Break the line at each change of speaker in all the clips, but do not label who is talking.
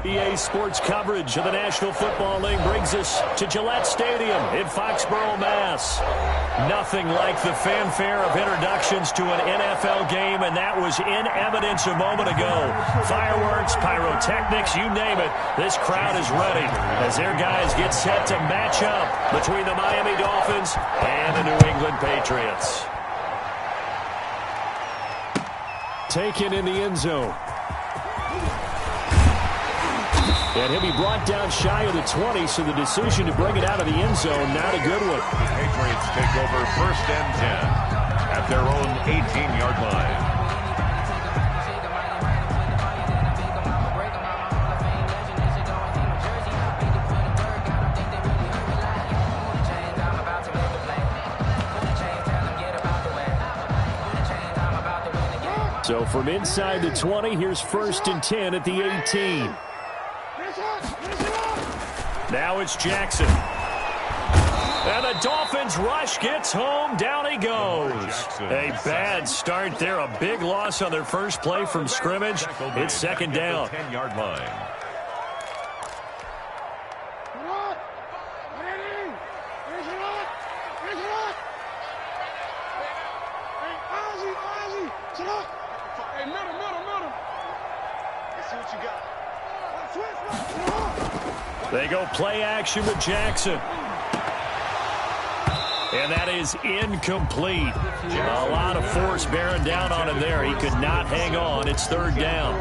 EA Sports coverage of the National Football League brings us to Gillette Stadium in Foxborough, Mass. Nothing like the fanfare of introductions to an NFL game, and that was in evidence a moment ago. Fireworks, pyrotechnics, you name it. This crowd is ready as their guys get set to match up between the Miami Dolphins and the New England Patriots. Taken in the end zone. And he'll be brought down shy of the 20, so the decision to bring it out of the end zone, not a good one.
The Patriots take over 1st and 10 at their own 18-yard line.
So from inside the 20, here's 1st and 10 at the 18. Now it's Jackson. And the Dolphins rush gets home. Down he goes. A bad start there. A big loss on their first play from scrimmage. It's 2nd down.
10-yard line.
They go play action with Jackson. And that is incomplete. A lot of force bearing down on him there. He could not hang on. It's 3rd down.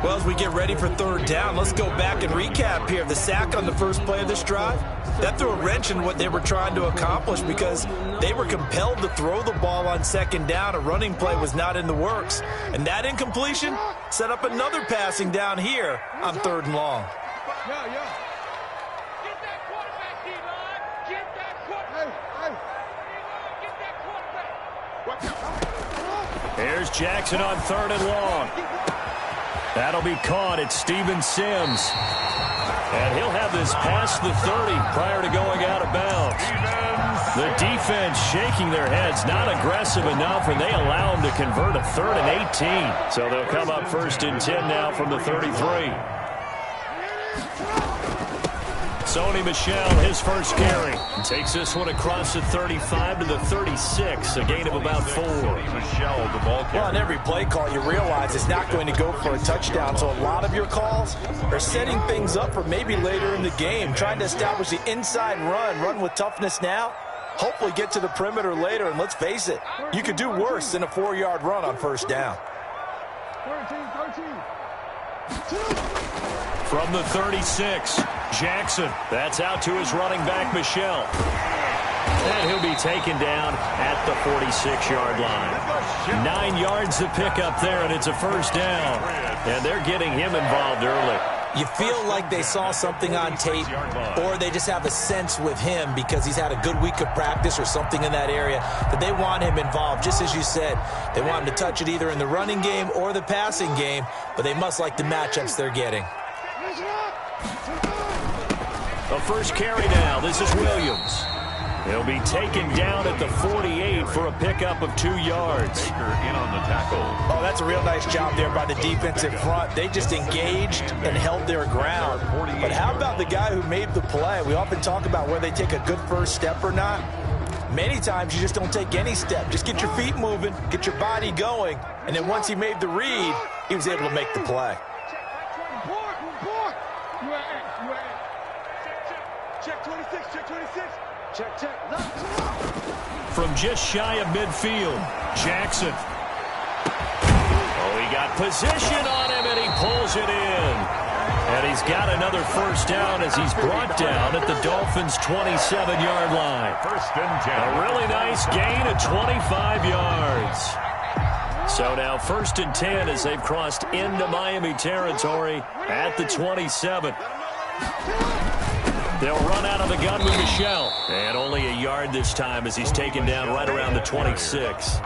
Well, as we get ready for 3rd down, let's go back and recap here. The sack on the first play of this drive, that threw a wrench in what they were trying to accomplish because they were compelled to throw the ball on 2nd down. A running play was not in the works. And that incompletion set up another passing down here on 3rd and long.
Here's Jackson on 3rd and long. That'll be caught at Steven Sims. And he'll have this past the 30 prior to going out of bounds. The defense shaking their heads, not aggressive enough, and they allow him to convert a 3rd and 18. So they'll come up 1st and 10 now from the 33. Sony Michel, his first carry. Takes this one across the 35 to the 36, a gain of about 4.
Michel, the ball carrier.
Well, on every play call, you realize it's not going to go for a touchdown, so a lot of your calls are setting things up for maybe later in the game, trying to establish the inside run with toughness now, hopefully get to the perimeter later, and let's face it, you could do worse than a 4-yard run on 1st down.
From the 36, Jackson. That's out to his running back, Michel. And he'll be taken down at the 46-yard line. 9 yards to pick up there, and it's a 1st down. And they're getting him involved early.
You feel like they saw something on tape, or they just have a sense with him because he's had a good week of practice or something in that area that they want him involved. Just as you said, they want him to touch it either in the running game or the passing game, but they must like the matchups they're getting.
A first carry now. This is Williams. He'll be taken down at the 48 for a pickup of 2 yards.
Baker in on the tackle.
Oh, that's a real nice job there by the defensive front. They just engaged and held their ground. But how about the guy who made the play? We often talk about whether they take a good first step or not. Many times you just don't take any step. Just get your feet moving, get your body going, and then once he made the read, he was able to make the play.
Check 26, check 26. Check.
From just shy of midfield, Jackson. Oh, he got position on him, and he pulls it in. And he's got another 1st down as he's brought down at the Dolphins' 27-yard line.
1st and 10.
A really nice gain of 25 yards. So now 1st and 10 as they've crossed into Miami territory at the 27. They'll run out of the gun with Michel. And only a yard this time as he's taken down right around the 26.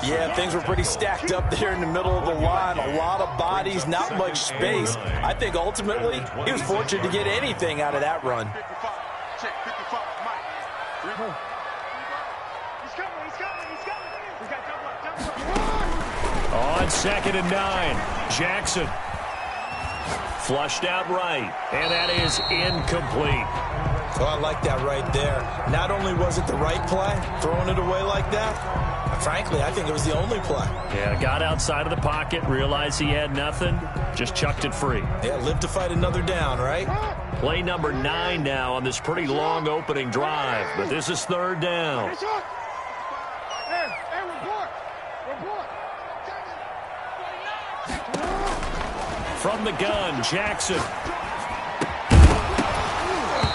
Yeah, things were pretty stacked up there in the middle of the line. A lot of bodies, not much space. I think ultimately he was fortunate to get anything out of that run.
On 2nd and 9, Jackson. Flushed out right, and that is incomplete.
Oh, I like that right there. Not only was it the right play, throwing it away like that, frankly, I think it was the only play.
Yeah, got outside of the pocket, realized he had nothing, just chucked it free.
Yeah, live to fight another down, right?
Play number 9 now on this pretty long opening drive, but this is third down. From the gun, Jackson.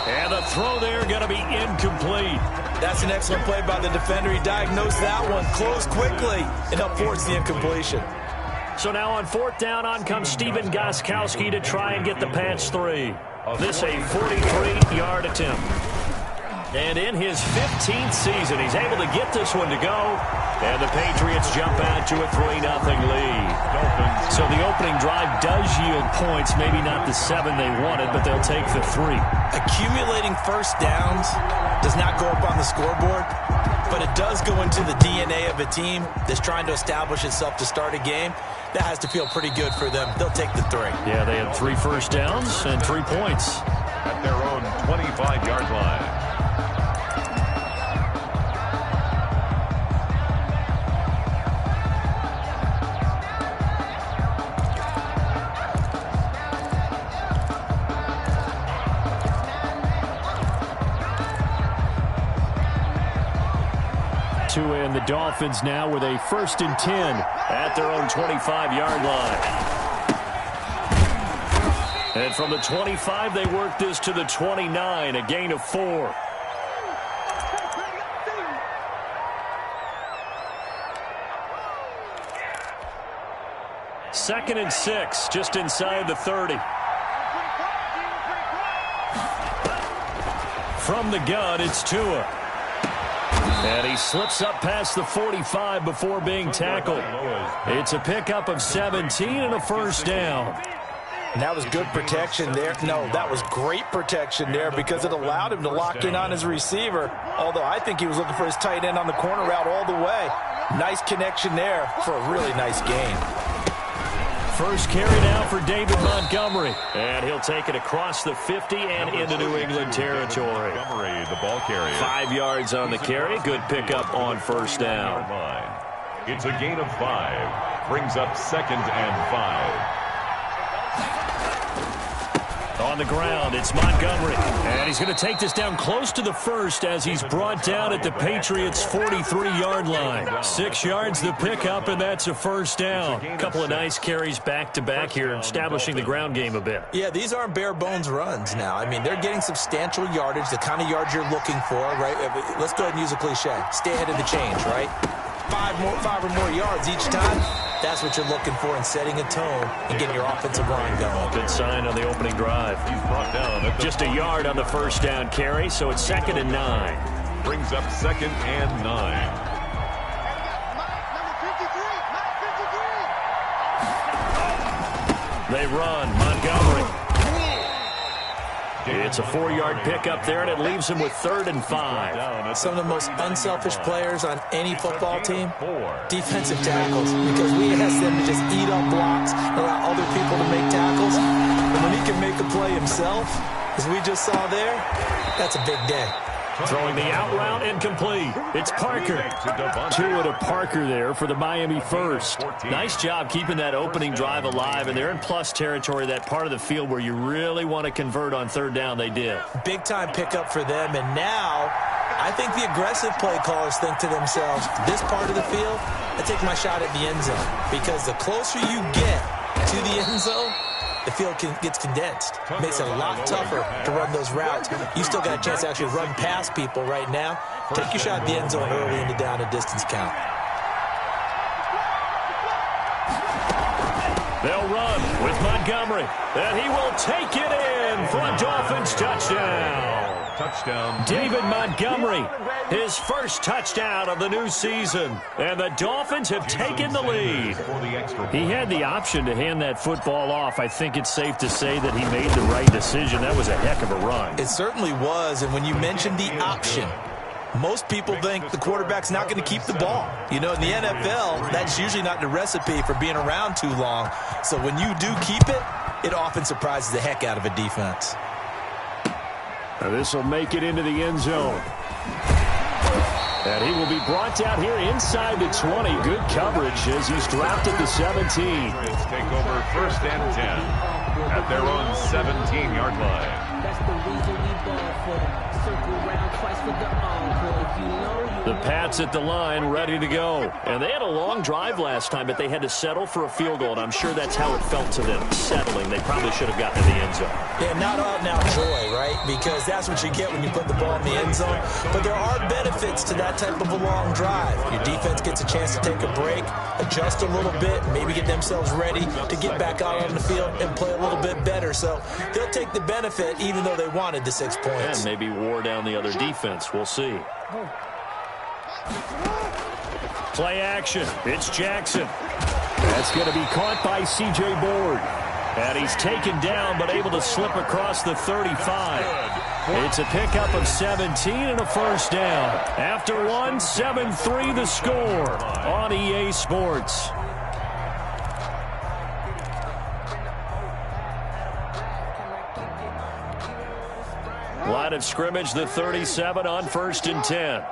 And the throw there going to be incomplete.
That's an excellent play by the defender. He diagnosed that one, closed quickly, and helped force the incompletion.
So now on fourth down, on comes Steven Gostkowski to try and get the Pats 3. This a 43-yard attempt. And in his 15th season, he's able to get this one to go. And the Patriots jump out to a 3-0 lead. So the opening drive does yield points, maybe not the 7 they wanted, but they'll take the 3.
Accumulating first downs does not go up on the scoreboard, but it does go into the DNA of a team that's trying to establish itself to start a game. That has to feel pretty good for them. They'll take the 3.
Yeah, they had 3 first downs and 3 points.
At their own 25-yard line.
And the Dolphins now with a 1st and 10 at their own 25-yard line. And from the 25, they work this to the 29, a gain of 4. Second and 6, just inside the 30. From the gun, it's Tua. And he slips up past the 45 before being tackled. It's a pickup of 17 and a first down.
And that was good protection there. No, that was great protection there because it allowed him to lock in on his receiver. Although I think he was looking for his tight end on the corner route all the way. Nice connection there for a really nice gain.
First carry now for David Montgomery. And he'll take it across the 50 and into New England territory.
Montgomery, the ball carrier.
5 yards on the carry. Good pickup on first down.
It's a gain of 5. Brings up 2nd and 5.
On the ground, it's Montgomery. And he's going to take this down close to the 1st as he's brought down at the Patriots' 43-yard line. 6 yards the pickup, and that's a first down. A couple of nice carries back-to-back here, establishing the ground game a bit.
Yeah, these aren't bare-bones runs now. I mean, they're getting substantial yardage, the kind of yards you're looking for, right? Let's go ahead and use a cliche. Stay ahead of the change, right? 5 or more yards each time. That's what you're looking for in setting a tone and getting your offensive line going.
Good sign on the opening drive.
He's brought down
just a yard on the first down carry, so it's 2nd and 9.
Brings up 2nd and 9.
They run. Montgomery. It's a 4-yard pickup there, and it leaves him with 3rd and 5.
Some of the most unselfish players on any football team, defensive tackles, because we ask them to just eat up blocks, allow other people to make tackles. And when he can make a play himself, as we just saw there, that's a big day.
Throwing the out route incomplete. It's Parker. Tua to Parker there for the Miami first. Nice job keeping that opening drive alive, and they're in plus territory, that part of the field where you really want to convert on 3rd down. They did.
Big-time pickup for them, and now I think the aggressive play callers think to themselves, this part of the field, I take my shot at the end zone, because the closer you get to the end zone, the field gets condensed. Makes it a lot tougher to run those routes. You still got a chance to actually run past people right now. Take your shot at the end zone early in the down and distance count.
They'll run with Montgomery, and he will take it in for a Dolphins touchdown.
Touchdown.
David Montgomery, his first touchdown of the new season. And the Dolphins have taken the lead. He had the option to hand that football off. I think it's safe to say that he made the right decision. That was a heck of a run.
It certainly was. And when you mentioned the option, most people think the quarterback's not going to keep the ball. You know, in the NFL, that's usually not the recipe for being around too long. So when you do keep it, it often surprises the heck out of a defense.
This will make it into the end zone. And he will be brought down here inside the 20. Good coverage as he's dropped at the 17.
Patriots take over 1st and 10 at their own 17-yard line.
That's the reason we ball for them. Circle around twice for the encore. If you know, you
The Pats at the line, ready to go. And they had a long drive last time, but they had to settle for a field goal, and I'm sure that's how it felt to them, settling. They probably should have gotten in the end zone.
Yeah, not out-and-out joy, right? Because that's what you get when you put the ball in the end zone. But there are benefits to that type of a long drive. Your defense gets a chance to take a break, adjust a little bit, maybe get themselves ready to get back out on the field and play a little bit better. So they'll take the benefit even though they wanted the 6 points.
And maybe wore down the other defense. We'll see. Play action. It's Jackson. That's going to be caught by C.J. Board. And he's taken down but able to slip across the 35. It's a pickup of 17 and a first down. After one, 7-3 the score on EA Sports. Line of scrimmage, the 37 on 1st and 10.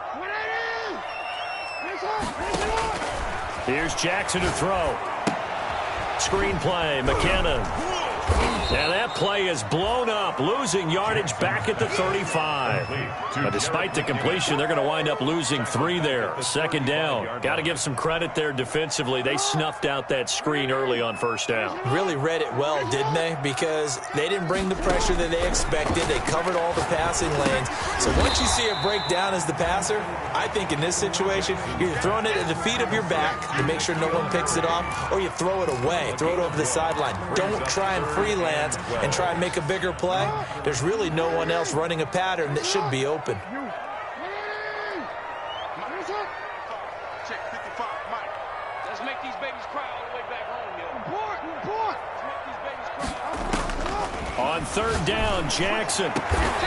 Here's Jackson to throw. Screen play, McKinnon. And that play is blown up, losing yardage back at the 35. But despite the completion, they're going to wind up losing 3 there. 2nd down. Got to give some credit there defensively. They snuffed out that screen early on 1st down.
Really read it well, didn't they? Because they didn't bring the pressure that they expected. They covered all the passing lanes. So once you see it break down as the passer, I think in this situation, you're throwing it at the feet of your back to make sure no one picks it off, or you throw it away, throw it over the sideline. Don't try and freelance and try and make a bigger play. There's really no one else running a pattern that should be open.
Check 55, Mike. Let's make these babies cry all the way back home, yo. Report. Let's make these babies cry.
On 3rd down, Jackson.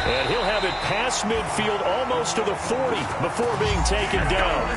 And he'll have it past midfield almost to the 40 before being taken down.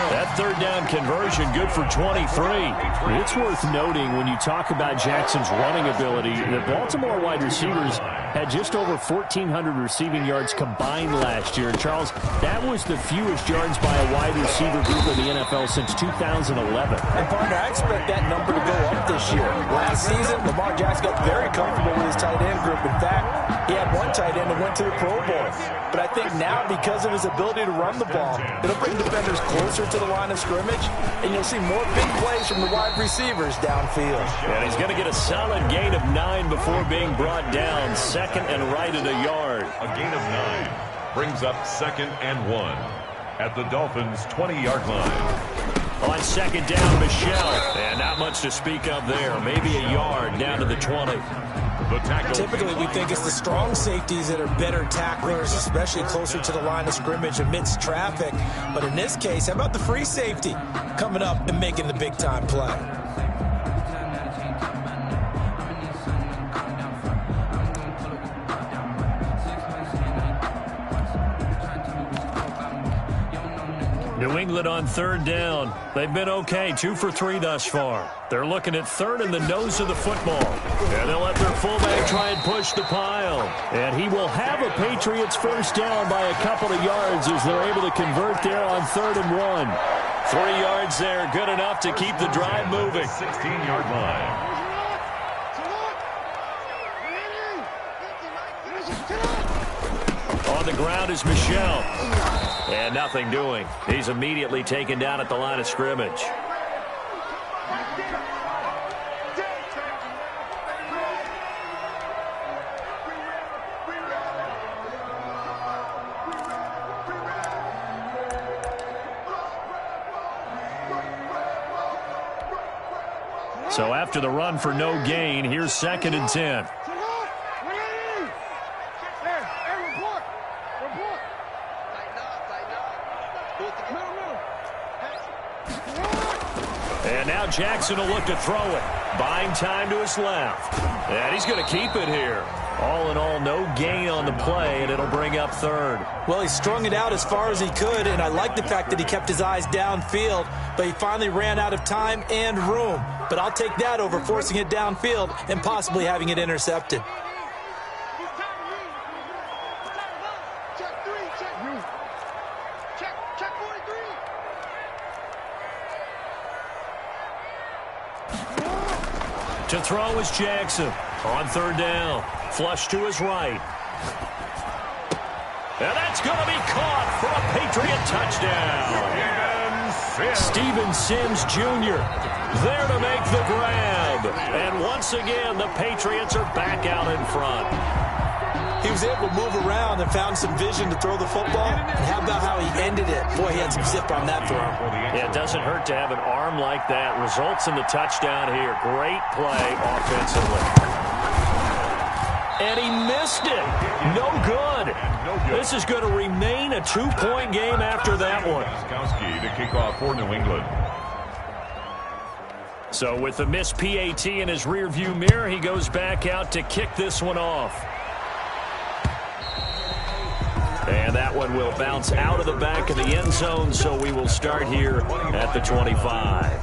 That 3rd down conversion good for 23. It's worth noting when you talk about Jackson's running ability, the Baltimore wide receivers had just over 1,400 receiving yards combined last year. And Charles, that was the fewest yards by a wide receiver group in the NFL since 2011.
And partner, I expect that number to go up this year. Last season, Lamar Jackson got very comfortable with his tight end group. In fact, he had one tight end that went to the Pro Bowl. But I think now, because of his ability to run the ball, it'll bring defenders closer to the line of scrimmage, and you'll see more big plays from the wide receivers downfield.
And he's going to get a solid gain of 9 before being brought down. 2nd and right at a yard.
A gain of 9 brings up 2nd and 1 at the Dolphins' 20-yard line.
On 2nd down, Michelle. And not much to speak of there. Maybe a yard down to the 20.
Typically, we think it's the strong safeties that are better tacklers, especially closer to the line of scrimmage amidst traffic. But in this case, how about the free safety coming up and making the big-time play?
New England on 3rd down. They've been okay, 2 for 3 thus far. They're looking at 3rd in the nose of the football. And they'll let their fullback try and push the pile. And he will have a Patriots first down by a couple of yards as they're able to convert there on 3rd and 1. 3 yards there, good enough to keep the drive moving.
16-yard line.
On the ground is Michelle. And nothing doing. He's immediately taken down at the line of scrimmage. So after the run for no gain, here's 2nd and 10. And now Jackson will look to throw it. Buying time to his left. And he's going to keep it here. All in all, no gain on the play, and it'll bring up third.
Well, he strung it out as far as he could, and I like the fact that he kept his eyes downfield, but he finally ran out of time and room. But I'll take that over forcing it downfield and possibly having it intercepted.
To throw is Jackson on third down. Flush to his right. And that's going to be caught for a Patriot touchdown. Steven Sims Jr. there to make the grab. And once again, the Patriots are back out in front.
He was able to move around and found some vision to throw the football. And how about how he ended it? Boy, he had some zip on that throw.
Yeah, it doesn't hurt to have an arm like that. Results in the touchdown here. Great play offensively. And he missed it. No good. This is going to remain a 2-point game after that one.
To kick off for New England.
So with the missed PAT in his rearview mirror, he goes back out to kick this one off. And that one will bounce out of the back of the end zone, so we will start here at the 25.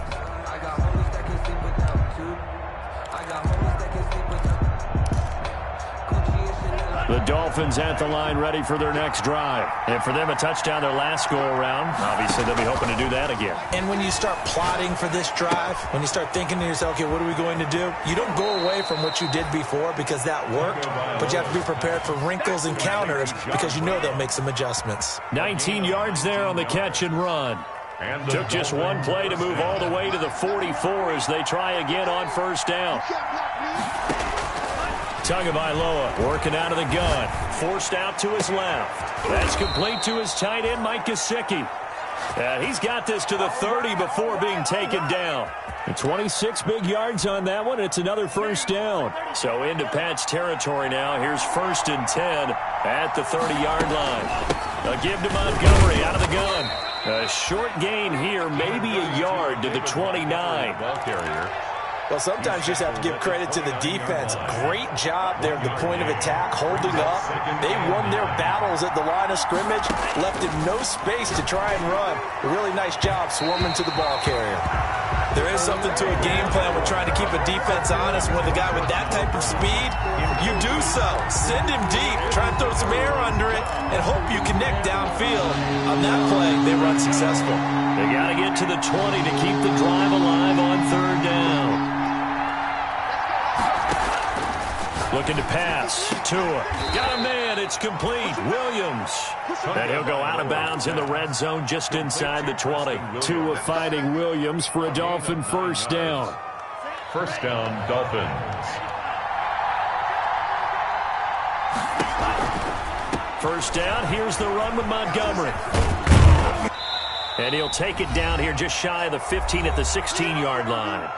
The Dolphins at the line ready for their next drive. And for them, a touchdown their last go-around. Obviously, they'll be hoping to do that again.
And when you start plotting for this drive, when you start thinking to yourself, okay, what are we going to do? You don't go away from what you did before because that worked, but you have to be prepared for wrinkles and counters because you know they'll make some adjustments.
19 yards there on the catch and run. Took just one play to move all the way to the 44 as they try again on first down. Tagovailoa working out of the gun. Forced out to his left. That's complete to his tight end, Mike Gesicki. He's got this to the 30 before being taken down. 26 big yards on that one. It's another first down. So into Pat's territory now. Here's 1st and 10 at the 30-yard line. A give to Montgomery out of the gun. A short gain here, maybe a yard to the 29.
Ball carrier.
Well, sometimes you just have to give credit to the defense. Great job there at the point of attack, holding up. They won their battles at the line of scrimmage, left him no space to try and run. A really nice job swarming to the ball carrier. There is something to a game plan with trying to keep a defense honest. With a guy with that type of speed, you do so. Send him deep, try and throw some air under it, and hope you connect downfield. On that play, they run successful.
They got to get to the 20 to keep the drive alive on third down. Looking to pass. Tua. Got a man. It's complete. Williams. And he'll go out of bounds in the red zone just inside the 20. Tua finding Williams for a Dolphin first down.
First down, Dolphins.
First down. Here's the run with Montgomery. And he'll take it down here just shy of the 15 at the 16-yard line.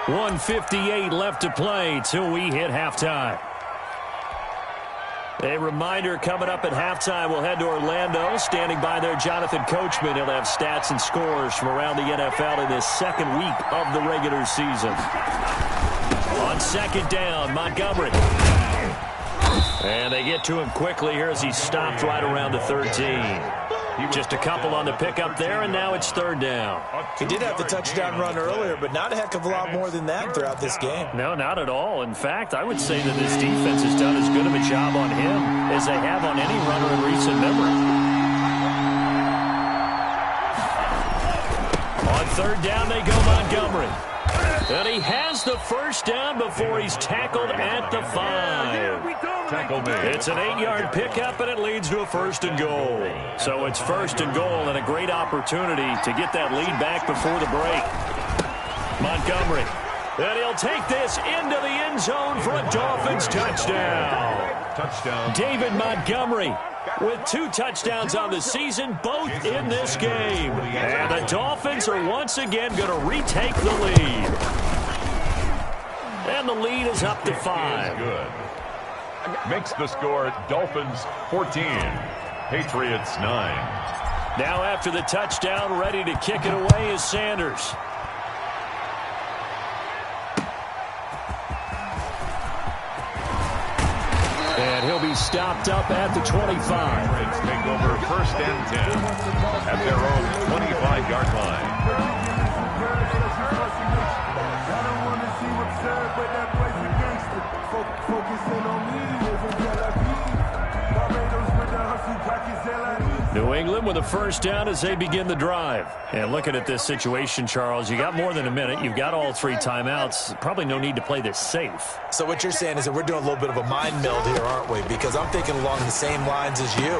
1:58 left to play till we hit halftime. A reminder coming up at halftime, we'll head to Orlando. Standing by there, Jonathan Coachman. He'll have stats and scores from around the NFL in this second week of the regular season. On second down, Montgomery. And they get to him quickly here as he's stopped right around the 13. Just a couple on the pickup there, and now it's third down.
He did have the touchdown run earlier, but not a heck of a lot more than that throughout this game.
No, not at all. In fact, I would say that this defense has done as good of a job on him as they have on any runner in recent memory. On third down, they go Montgomery. And he has the first down before he's tackled at the 5. It's an 8-yard pickup, and it leads to a 1st and goal. So it's 1st and goal, and a great opportunity to get that lead back before the break. Montgomery. And he'll take this into the end zone for a Dolphins touchdown. David Montgomery with 2 touchdowns on the season, both in this game. And the Dolphins are once again going to retake the lead. And the lead is up to 5.
Good. Makes the score Dolphins 14, Patriots 9.
Now after the touchdown, ready to kick it away is Sanders. be stopped up at the 25.
Let's take over 1st and 10 at their own 25-yard line.
New England with a first down as they begin the drive. And looking at this situation, Charles, you got more than a minute. You've got all 3 timeouts. Probably no need to play this safe.
So what you're saying is that we're doing a little bit of a mind meld here, aren't we? Because I'm thinking along the same lines as you.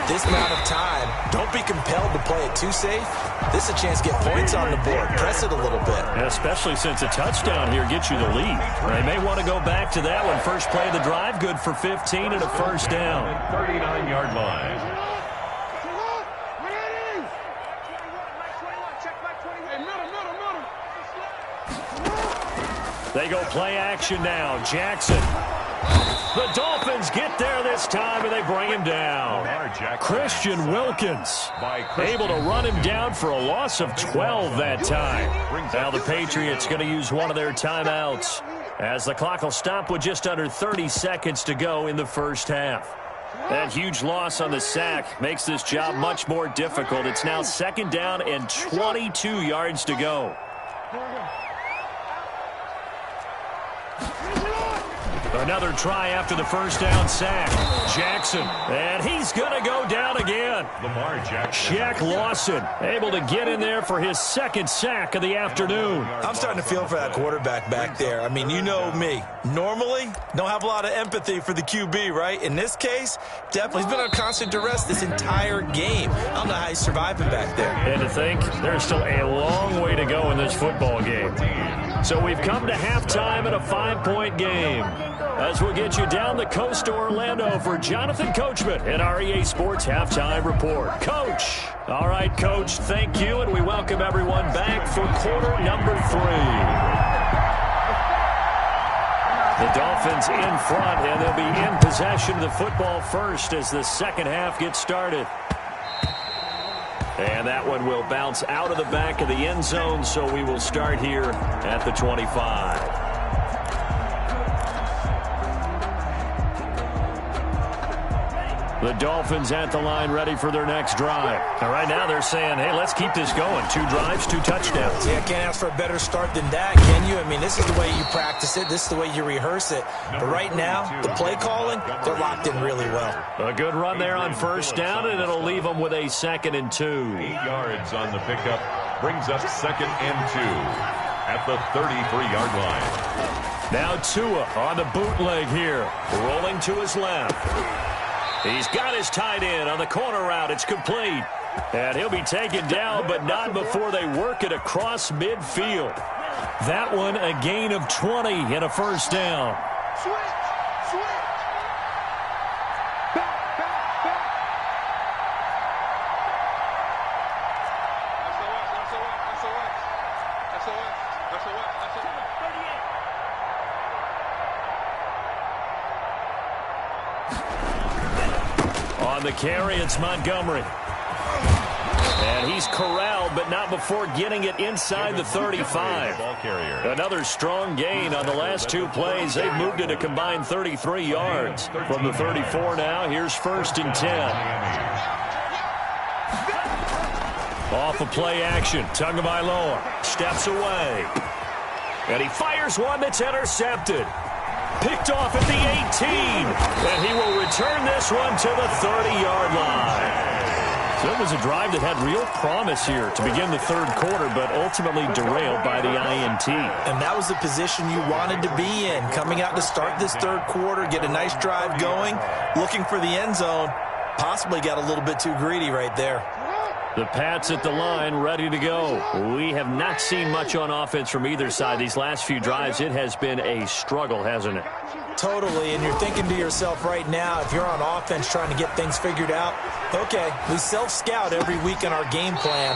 This amount of time, don't be compelled to play it too safe. This is a chance to get points on the board. Press it a little bit.
Yeah, especially since a touchdown here gets you the lead. They may want to go back to that one. First play of the drive, good for 15 and a first down.
39-yard line.
They go play action now. Jackson. The Dolphins get there this time, and they bring him down. Christian Wilkins able to run him down for a loss of 12 that time. Now the Patriots going to use one of their timeouts as the clock will stop with just under 30 seconds to go in the first half. That huge loss on the sack makes this job much more difficult. It's now 2nd down and 22 yards to go. Another try after the first down sack. Jackson, and he's going to go down again.
Lamar Jackson.
Shaq Lawson able to get in there for his 2nd sack of the afternoon.
I'm starting to feel for that quarterback back there. I mean, you know me. Normally, don't have a lot of empathy for the QB, right? In this case, definitely. He's been on constant duress this entire game. I don't know how he's surviving back there.
And to think, there's still a long way to go in this football game. So we've come to halftime in a 5-point game. As we'll get you down the coast to Orlando for Jonathan Coachman in our EA Sports Halftime Report. Coach. All right, Coach, thank you, and we welcome everyone back for quarter number 3. The Dolphins in front, and they'll be in possession of the football first as the second half gets started. And that one will bounce out of the back of the end zone, so we will start here at the 25. The Dolphins at the line ready for their next drive. And right now they're saying, hey, let's keep this going. 2 drives, 2 touchdowns.
Yeah, can't ask for a better start than that, can you? I mean, this is the way you practice it. This is the way you rehearse it. But right now, the play calling, they're locked in really well.
A good run there on first down, and it'll leave them with a 2nd and 2.
8 yards on the pickup brings up 2nd and 2 at the 33-yard line.
Now Tua on the bootleg here, rolling to his left. He's got his tight end on the corner route. It's complete. And he'll be taken down, but not before they work it across midfield. That one a gain of 20 and a first down. On the carry, it's Montgomery. And he's corralled, but not before getting it inside the 35. Another strong gain on the last 2 plays. They've moved it a combined 33 yards. From the 34 now, here's 1st and 10. Off of play action, Tagovailoa steps away. And he fires one that's intercepted. Picked off at the 18, and he will return this one to the 30-yard line. So it was a drive that had real promise here to begin the 3rd quarter, but ultimately derailed by the INT.
And that was the position you wanted to be in, coming out to start this 3rd quarter, get a nice drive going, looking for the end zone. Possibly got a little bit too greedy right there.
The Pats at the line, ready to go. We have not seen much on offense from either side. These last few drives, it has been a struggle, hasn't it?
Totally, and you're thinking to yourself right now, if you're on offense trying to get things figured out, okay, we self-scout every week in our game plan.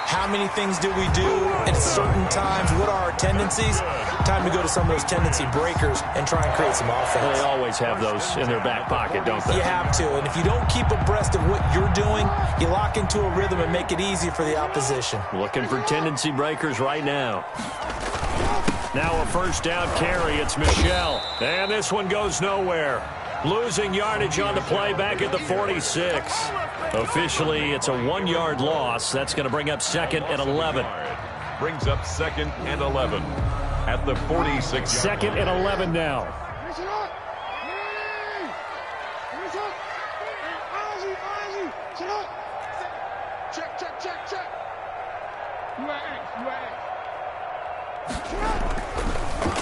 How many things do we do at certain times? What are our tendencies? Time to go to some of those tendency breakers and try and create some offense.
Well, they always have those in their back pocket, don't they?
You have to, and if you don't keep abreast of what you're doing, you lock into a rhythm and make it easy for the opposition.
Looking for tendency breakers right now. Now a first down carry. It's Michel. And this one goes nowhere. Losing yardage on the play back at the 46. Officially, it's a 1-yard loss. That's going to bring up 2nd and 11.
Brings up 2nd and 11 at the 46.
2nd and 11 now.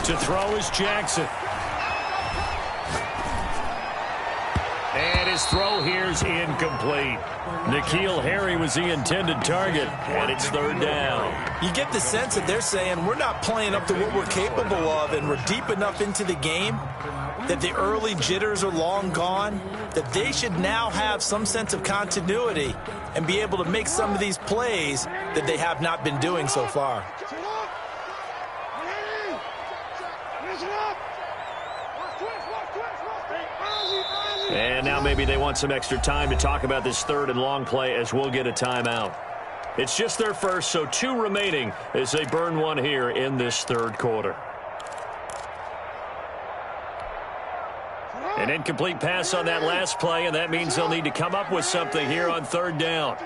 To throw is Jackson. And his throw here's incomplete. N'Keal Harry was the intended target, and it's 3rd down.
You get the sense that they're saying we're not playing up to what we're capable of, and we're deep enough into the game that the early jitters are long gone, that they should now have some sense of continuity and be able to make some of these plays that they have not been doing so far.
And now maybe they want some extra time to talk about this 3rd and long play as we'll get a timeout. It's just their first, so 2 remaining as they burn one here in this 3rd quarter. An incomplete pass on that last play, and that means they'll need to come up with something here on 3rd down.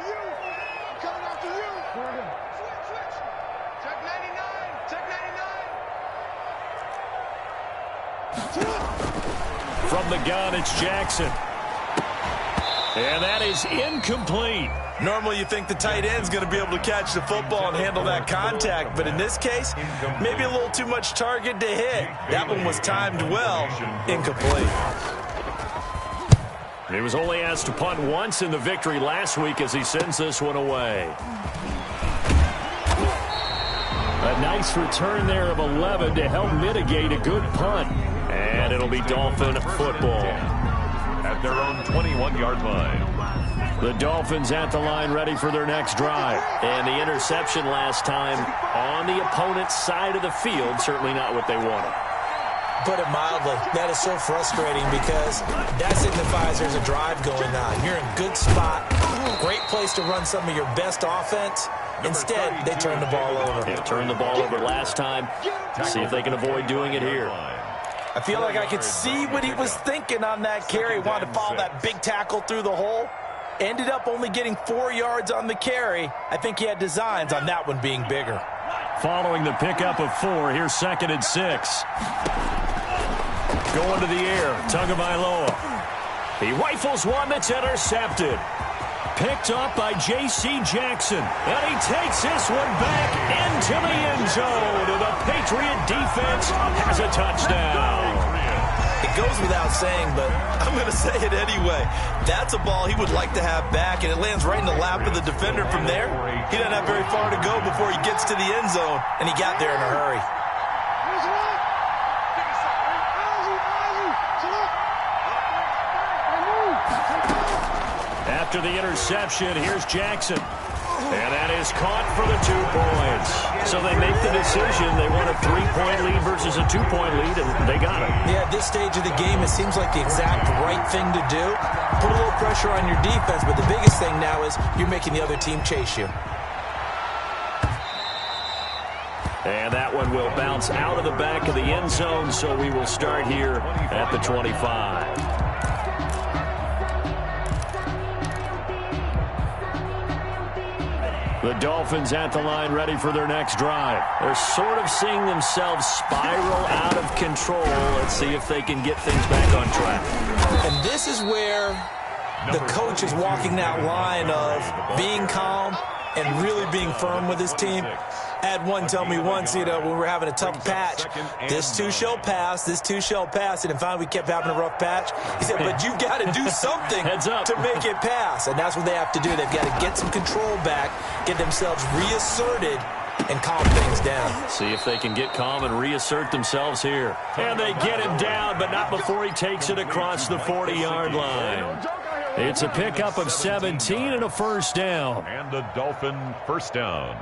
From the gun, it's Jackson. And that is incomplete.
Normally you think the tight end's going to be able to catch the football and handle that contact, but in this case, maybe a little too much target to hit. That one was timed well. Incomplete.
He was only asked to punt once in the victory last week as he sends this one away. A nice return there of 11 to help mitigate a good punt. And it'll be Dolphin football.
At their own 21-yard line.
The Dolphins at the line ready for their next drive. And the interception last time on the opponent's side of the field, certainly not what they wanted.
Put it mildly, that is so frustrating because that signifies there's a drive going on. You're in a good spot, great place to run some of your best offense. Instead, they turn the ball over.
They turned the ball over last time. See if they can avoid doing it here.
I feel like I could see what he was thinking on that carry. Wanted to follow that big tackle through the hole. Ended up only getting 4 yards on the carry. I think he had designs on that one being bigger.
Following the pickup of 4, here's 2nd and 6. Going to the air, Tagovailoa. He rifles one that's intercepted. Picked up by J.C. Jackson. And he takes this one back into the end zone. And the Patriot defense has a touchdown.
It goes without saying, but I'm going to say it anyway. That's a ball he would like to have back, and it lands right in the lap of the defender from there. He doesn't have very far to go before he gets to the end zone, and he got there in a hurry.
After the interception, here's Jackson. And that is caught for the 2 points. So they make the decision. They want a 3-point lead versus a 2-point lead, and they got it.
Yeah, at this stage of the game, it seems like the exact right thing to do. Put a little pressure on your defense, but the biggest thing now is you're making the other team chase you.
And that one will bounce out of the back of the end zone, so we will start here at the 25. The Dolphins at the line ready for their next drive. They're sort of seeing themselves spiral out of control. Let's see if they can get things back on track.
And this is where the coach is walking that line of being calm and really being firm with his team. I had one tell me once, when we were having a tough patch, this too shall pass, this too shall pass. And finally we kept having a rough patch. He said, but you've got to do something to make it pass. And that's what they have to do. They've got to get some control back, get themselves reasserted, and calm things down.
See if they can get calm and reassert themselves here. And they get him down, but not before he takes it across the 40-yard line. It's a pickup of 17 and a first down.
And a Dolphin first down.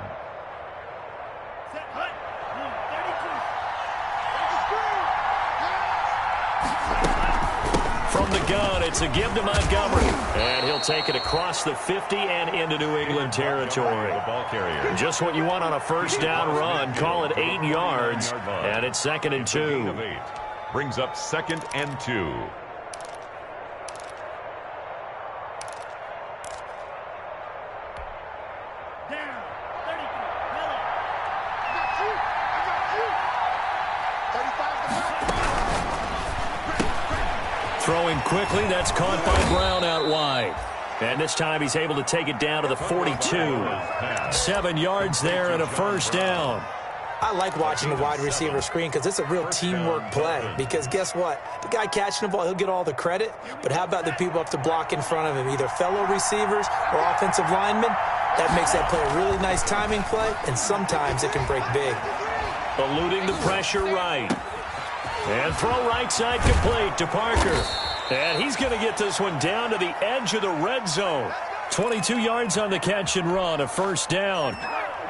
From the gun, it's a give to Montgomery. And he'll take it across the 50 and into New England territory.
The ball carrier.
Just what you want on a first down run. Call it 8 yards. And it's 2nd and 2.
Brings up 2nd and 2.
throwing quickly. That's caught by Brown out wide. And this time he's able to take it down to the 42. 7 yards there and a first down.
I like watching the wide receiver screen because it's a real teamwork play. Because guess what? The guy catching the ball, he'll get all the credit. But how about the people up to block in front of him, either fellow receivers or offensive linemen? That makes that play a really nice timing play, and sometimes it can break big.
Eluding the pressure right. And throw right side complete to Parker. And he's going to get this one down to the edge of the red zone. 22 yards on the catch and run, a first down.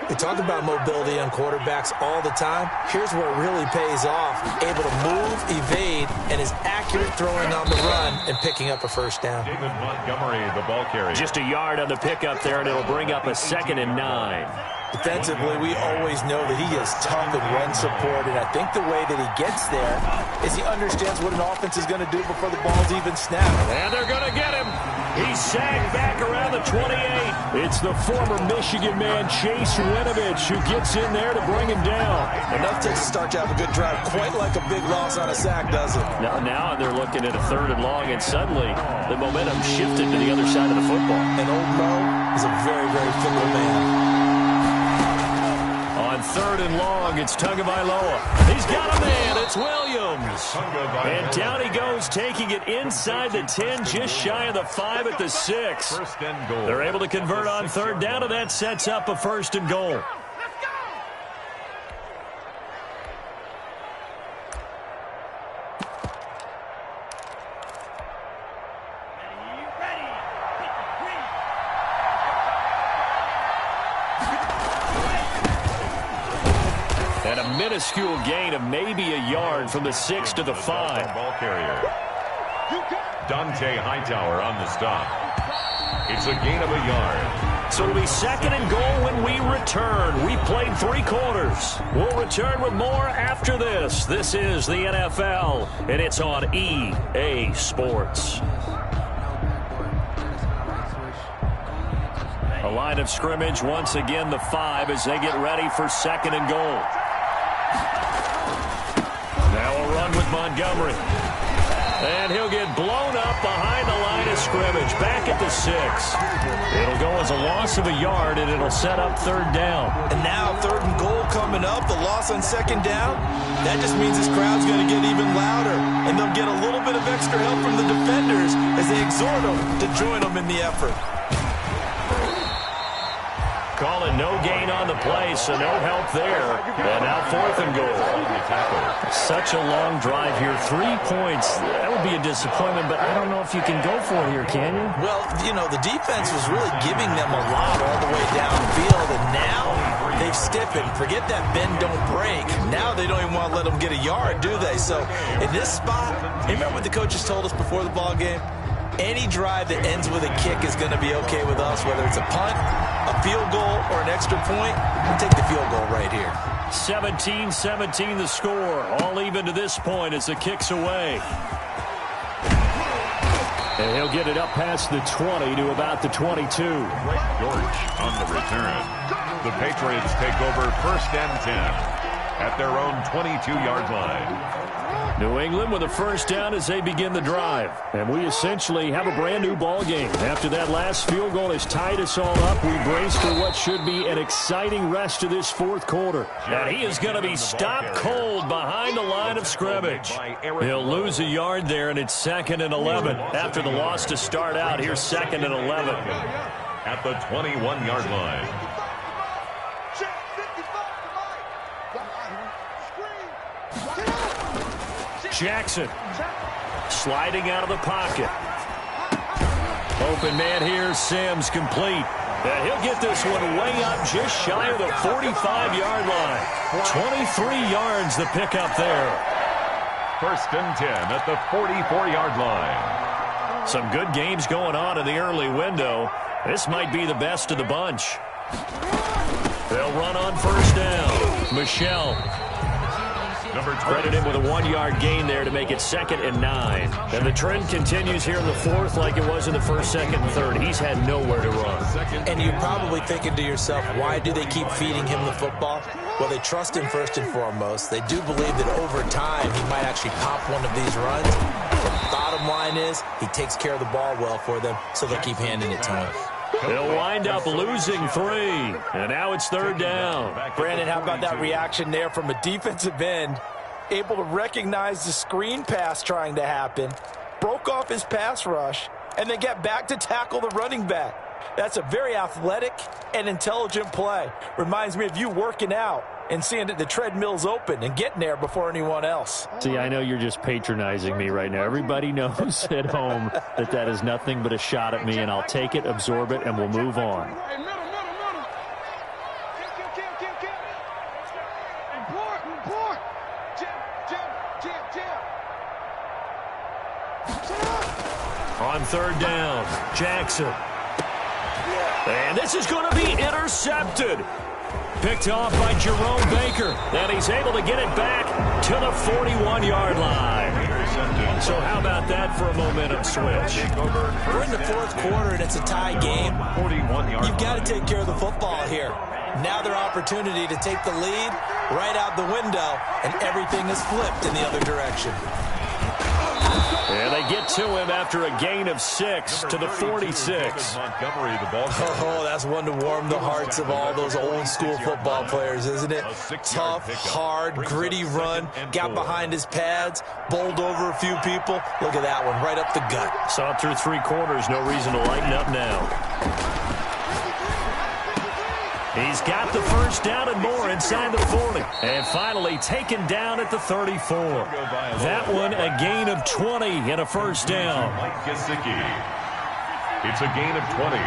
We talk about mobility on quarterbacks all the time. Here's where it really pays off. Able to move, evade, and is accurate throwing on the run and picking up a first down.
David Montgomery, the ball carrier.
Just a yard on the pickup there, and it'll bring up a 2nd and 9.
Defensively, we always know that he is tough in run support, and I think the way that he gets there is he understands what an offense is going to do before the ball's even snapped.
And they're going to get him. He's sagged back around the 28. It's the former Michigan man, Chase Winovich, who gets in there to bring him down.
Enough to start to have a good drive, quite like a big loss on a sack, does it?
Now they're looking at a 3rd and long, and suddenly the momentum shifted to the other side of the football.
And old Mo is a very, very fickle man.
On 3rd and long, it's Tagovailoa. He's got a man. It's Williams. And down he goes, taking it inside the 10, just shy of the 5 at the 6.
First and goal.
They're able to convert on 3rd down, and that sets up a 1st and goal. And a minuscule gain of maybe a yard from the 6 to the 5.
Ball carrier. Dante Hightower on the stop. It's a gain of a yard.
So it'll be 2nd and goal when we return. We played 3 quarters. We'll return with more after this. This is the NFL, and it's on EA Sports. A line of scrimmage, once again the 5 as they get ready for 2nd and goal. Now a run with Montgomery. And he'll get blown up behind the line of scrimmage, back at the 6. It'll go as a loss of a yard, and it'll set up 3rd down.
And now 3rd and goal coming up, the loss on 2nd down. That just means this crowd's going to get even louder, and they'll get a little bit of extra help from the defenders as they exhort them to join them in the effort.
Calling no gain on the play, so no help there. And now 4th and goal. Such a long drive here. 3 points. That would be a disappointment, but I don't know if you can go for it here, can you?
Well, you know, the defense was really giving them a lot all the way downfield, and now they've stiffened. Forget that bend, don't break. Now they don't even want to let them get a yard, do they? So in this spot, you remember what the coaches told us before the ball game? Any drive that ends with a kick is going to be okay with us, whether it's a punt, a field goal, or an extra point. We'll take the field goal right here.
17-17 the score. All even to this point as the kick's away. And he'll get it up past the 20 to about the 22.
George on the return. The Patriots take over 1st and 10 at their own 22-yard line.
New England with a first down as they begin the drive. And we essentially have a brand new ball game. After that last field goal has tied us all up, we brace for what should be an exciting rest of this 4th quarter. And he is going to be stopped cold behind the line of scrimmage. He'll lose a yard there, and it's 2nd and 11. After the loss to start out, here's 2nd and 11.
At the 21-yard line.
Jackson sliding out of the pocket. Open man here, Sims complete. And he'll get this one way up just shy of the 45-yard line. 23 yards the pickup there.
1st and 10 at the 44-yard line.
Some good games going on in the early window. This might be the best of the bunch. They'll run on 1st down. Michelle. Credit him with a 1-yard gain there to make it 2nd and 9. And the trend continues here in the 4th like it was in the 1st, 2nd, and 3rd. He's had nowhere to run.
And you're probably thinking to yourself, why do they keep feeding him the football? Well, they trust him first and foremost. They do believe that over time he might actually pop one of these runs. But the bottom line is he takes care of the ball well for them, so they'll keep handing it to him.
They'll wind up losing 3. And now it's 3rd down.
Brandon, how about that reaction there from a defensive end? Able to recognize the screen pass trying to happen, broke off his pass rush, and then get back to tackle the running back. That's a very athletic and intelligent play. Reminds me of you working out and seeing that the treadmill's open and getting there before anyone else.
See, I know you're just patronizing me right now. Everybody knows at home that that is nothing but a shot at me, and I'll take it, absorb it, and we'll move on. On 3rd down, Jackson. And this is going to be intercepted. Picked off by Jerome Baker. And he's able to get it back to the 41-yard line. So how about that for a momentum switch?
We're in the 4th quarter, and it's a tie game. You've got to take care of the football here. Now their opportunity to take the lead right out the window, and everything is flipped in the other direction.
And they get to him after a gain of 6 to the 46.
Oh, that's one to warm the hearts of all those old school football players, isn't it? Tough, hard, gritty run. Got behind his pads, bowled over a few people. Look at that one, right up the gut.
Saw it through 3 quarters. No reason to lighten up now. He's got the 1st down and more inside the 40. And finally taken down at the 34. That one a gain of 20 and a 1st down.
It's a gain of 20.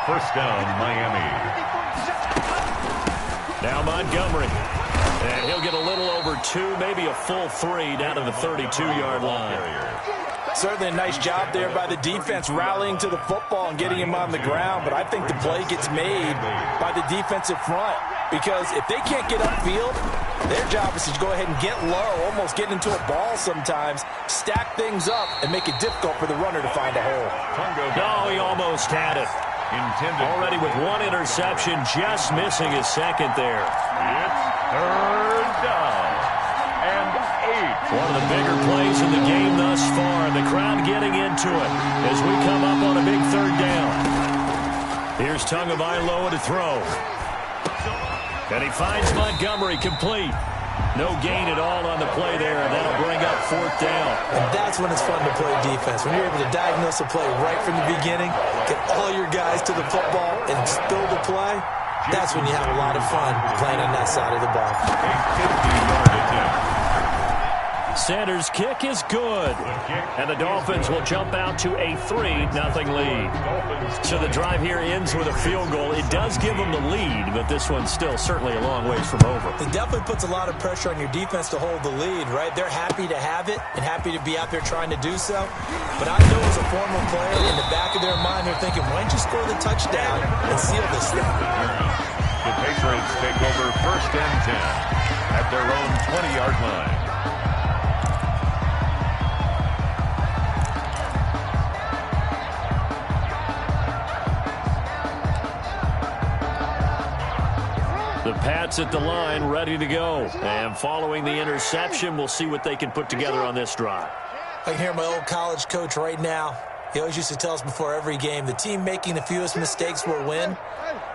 1st down, Miami.
Now Montgomery. And he'll get a little over 2, maybe a full 3 down to the 32-yard line.
Certainly a nice job there by the defense rallying to the football and getting him on the ground, but I think the play gets made by the defensive front because if they can't get upfield, their job is to go ahead and get low, almost get into a ball sometimes, stack things up, and make it difficult for the runner to find a hole.
No, he almost had it. Already with 1 interception, just missing his 2nd there.
It's 3rd down and 8.
One of the bigger plays in the game thus far. The crowd getting into it as we come up on a big 3rd down. Here's Tagovailoa to throw. And he finds Montgomery complete. No gain at all on the play there, and that'll bring up 4th down.
And that's when it's fun to play defense. When you're able to diagnose a play right from the beginning, get all your guys to the football, and spill the play, that's when you have a lot of fun playing on that side of the ball.
A 50-yard attempt.
Sanders' kick is good. And the Dolphins will jump out to a 3-0 lead. So the drive here ends with a field goal. It does give them the lead, but this one's still certainly a long ways from over.
It definitely puts a lot of pressure on your defense to hold the lead, right? They're happy to have it and happy to be out there trying to do so. But I know as a former player, in the back of their mind, they're thinking, why don't you score the touchdown and seal this thing?
The Patriots take over 1st and 10 at their own 20-yard line.
The Pats at the line, ready to go. And following the interception, we'll see what they can put together on this drive.
I can hear my old college coach right now. He always used to tell us before every game, the team making the fewest mistakes will win.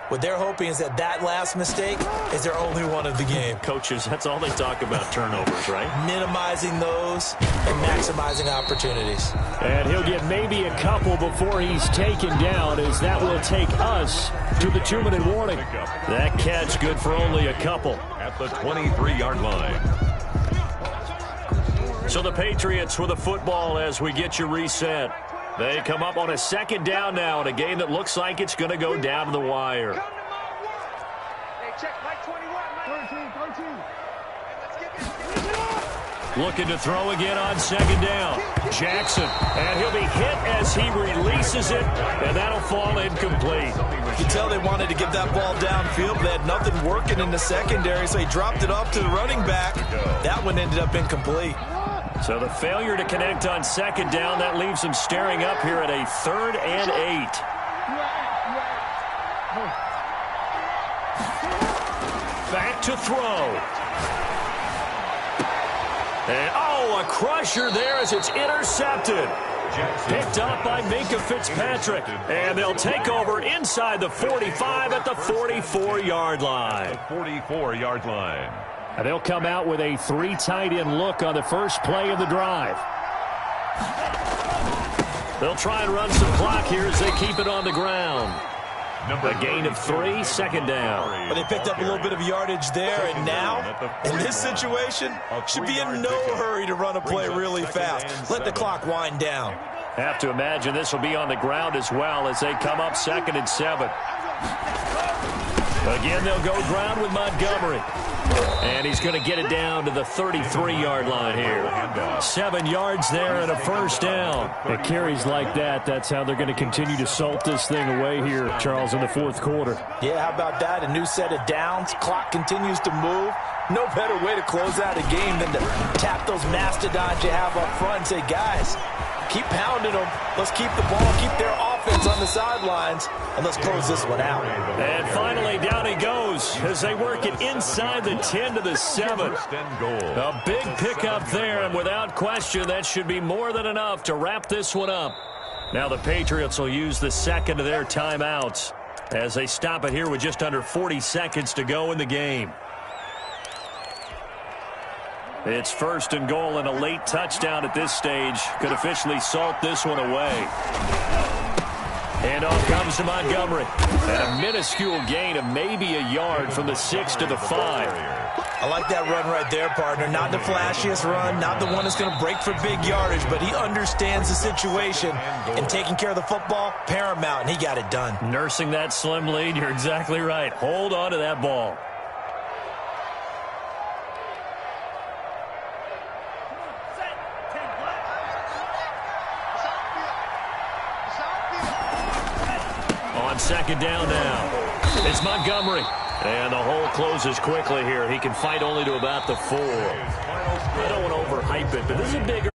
What they're hoping is that that last mistake is their only one of the game.
Coaches, that's all they talk about, turnovers, right?
Minimizing those and maximizing opportunities.
And he'll get maybe a couple before he's taken down, as that will take us to the 2-minute warning. That catch good for only a couple.
At the 23-yard line.
So the Patriots with the football as we get you reset. They come up on a 2nd down now in a game that looks like it's going to go down to the wire. looking to throw again on second down. Jackson, and he'll be hit as he releases it, and that'll fall incomplete.
You can tell they wanted to get that ball downfield, but they had nothing working in the secondary, so he dropped it off to the running back. That one ended up incomplete.
So the failure to connect on second down, that leaves him staring up here at a 3rd and 8. Back to throw. And, a crusher there as it's intercepted. Picked up by Minkah Fitzpatrick. And they'll take over inside the 45 at the 44-yard line.
The 44-yard line.
And they'll come out with a 3 tight end look on the first play of the drive. They'll try and run some clock here as they keep it on the ground. A gain of 3, second down.
But they picked up a little bit of yardage there, and now, in this situation, should be in no hurry to run a play really fast. Let the clock wind down.
Have to imagine this will be on the ground as well as they come up 2nd and 7. Again, they'll go ground with Montgomery. And he's going to get it down to the 33-yard line here. 7 yards there and a first down. It carries like that. That's how they're going to continue to salt this thing away here, Charles, in the 4th quarter.
Yeah, how about that? A new set of downs. Clock continues to move. No better way to close out a game than to tap those mastodons you have up front and say, guys, keep pounding them. Let's keep the ball, keep their offense on the sidelines, and let's close this one out.
And finally, down he goes as they work it inside the 10 to the 7. A big pickup there, and without question, that should be more than enough to wrap this one up. Now the Patriots will use the second of their timeouts as they stop it here with just under 40 seconds to go in the game. It's 1st and goal, and a late touchdown at this stage could officially salt this one away. And off comes to Montgomery. And a minuscule gain of maybe a yard from the 6 to the 5.
I like that run right there, partner. Not the flashiest run, not the one that's going to break for big yardage, but he understands the situation, and taking care of the football, paramount, and he got it done.
Nursing that slim lead, you're exactly right. Hold on to that ball. On second down now, it's Montgomery. And the hole closes quickly here. He can fight only to about the 4. I don't want to overhype it, but this is a big